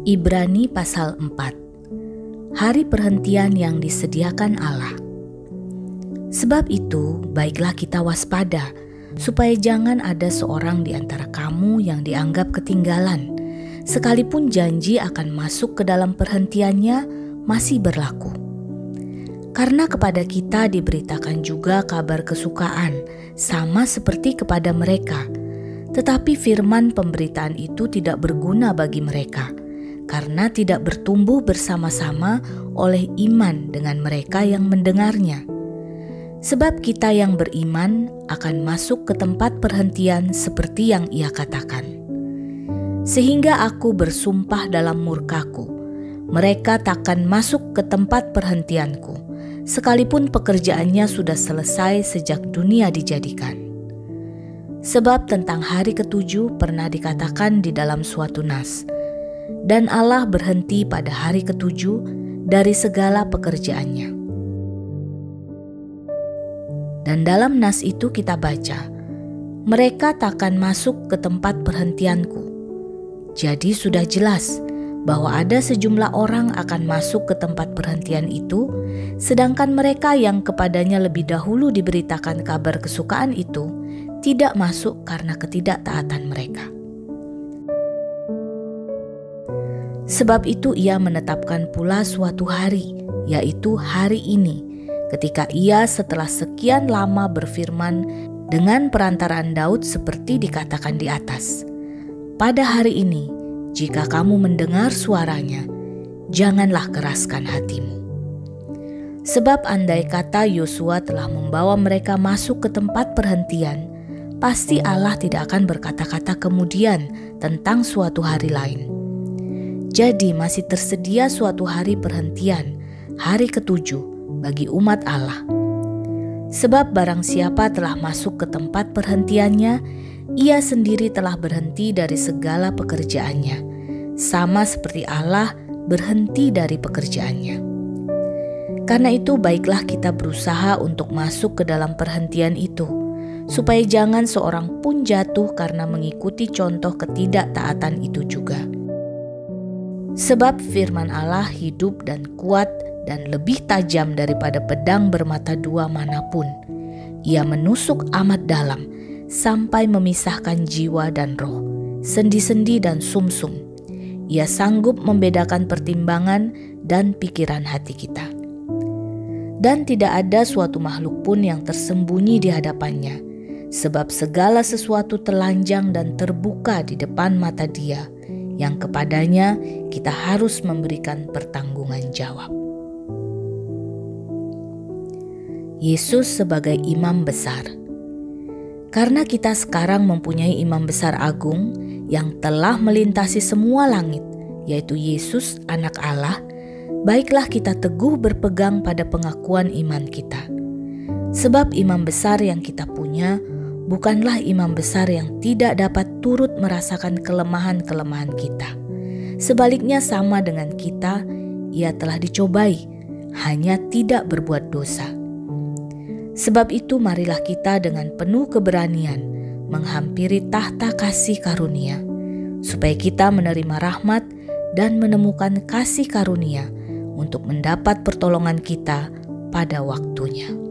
Ibrani pasal 4. Hari perhentian yang disediakan Allah. Sebab itu, baiklah kita waspada, supaya jangan ada seorang di antara kamu yang dianggap ketinggalan, sekalipun janji akan masuk ke dalam perhentiannya masih berlaku. Karena kepada kita diberitakan juga kabar kesukaan, sama seperti kepada mereka, tetapi firman pemberitaan itu tidak berguna bagi mereka, karena tidak bertumbuh bersama-sama oleh iman dengan mereka yang mendengarnya. Sebab kita yang beriman akan masuk ke tempat perhentian seperti yang ia katakan. Sehingga aku bersumpah dalam murkaku, mereka takkan masuk ke tempat perhentianku, sekalipun pekerjaannya sudah selesai sejak dunia dijadikan. Sebab tentang hari ketujuh pernah dikatakan di dalam suatu nas, dan Allah berhenti pada hari ketujuh dari segala pekerjaannya. Dan dalam nas itu kita baca, mereka takkan masuk ke tempat perhentianku. Jadi sudah jelas bahwa ada sejumlah orang akan masuk ke tempat perhentian itu, sedangkan mereka yang kepadanya lebih dahulu diberitakan kabar kesukaan itu tidak masuk karena ketidaktaatan mereka. Sebab itu ia menetapkan pula suatu hari, yaitu hari ini, ketika ia setelah sekian lama berfirman dengan perantaraan Daud seperti dikatakan di atas. Pada hari ini, jika kamu mendengar suaranya, janganlah keraskan hatimu. Sebab andai kata Yosua telah membawa mereka masuk ke tempat perhentian, pasti Allah tidak akan berkata-kata kemudian tentang suatu hari lain. Jadi masih tersedia suatu hari perhentian, hari ketujuh bagi umat Allah. Sebab barang siapa telah masuk ke tempat perhentiannya, ia sendiri telah berhenti dari segala pekerjaannya, sama seperti Allah berhenti dari pekerjaannya. Karena itu baiklah kita berusaha untuk masuk ke dalam perhentian itu, supaya jangan seorang pun jatuh karena mengikuti contoh ketidaktaatan itu juga. Sebab firman Allah hidup dan kuat dan lebih tajam daripada pedang bermata dua manapun. Ia menusuk amat dalam sampai memisahkan jiwa dan roh, sendi-sendi dan sumsum. Ia sanggup membedakan pertimbangan dan pikiran hati kita. Dan tidak ada suatu makhluk pun yang tersembunyi di hadapannya, sebab segala sesuatu telanjang dan terbuka di depan mata Dia, yang kepadanya kita harus memberikan pertanggungan jawab. Yesus sebagai imam besar. Karena kita sekarang mempunyai imam besar agung yang telah melintasi semua langit, yaitu Yesus anak Allah, baiklah kita teguh berpegang pada pengakuan iman kita. Sebab imam besar yang kita punya bukanlah imam besar yang tidak dapat turut merasakan kelemahan-kelemahan kita. Sebaliknya sama dengan kita, ia telah dicobai, hanya tidak berbuat dosa. Sebab itu marilah kita dengan penuh keberanian menghampiri tahta kasih karunia, supaya kita menerima rahmat dan menemukan kasih karunia untuk mendapat pertolongan kita pada waktunya.